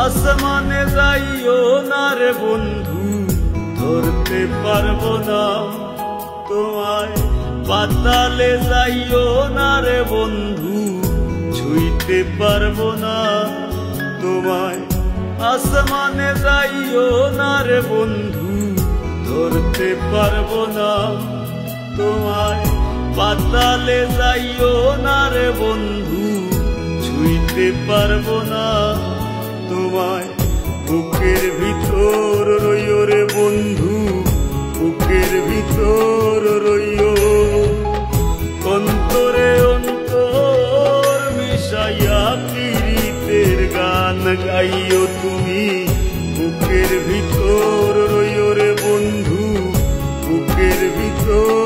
আসমানে যাইও না রে বন্ধু, ধরতে পারবো না তোমায়। পাতালে যাইও না রে বন্ধু, ছুঁইতে পারবো না তোমায়। আসমানে যাইও না রে বন্ধু, ধরতে পারবো না তোমায়। পাতালে যাইও না রে বন্ধু, ছুঁইতে পারবো না তোমায়। বুকের ভিতর রইও রে বন্ধু, বুকের ভিতর রইও। অন্তরে অন্তর মিশাইয়া পীড়িতের গান গাইও তুমি। বুকের ভিতর রইও রে বন্ধু, বুকের ভিতর।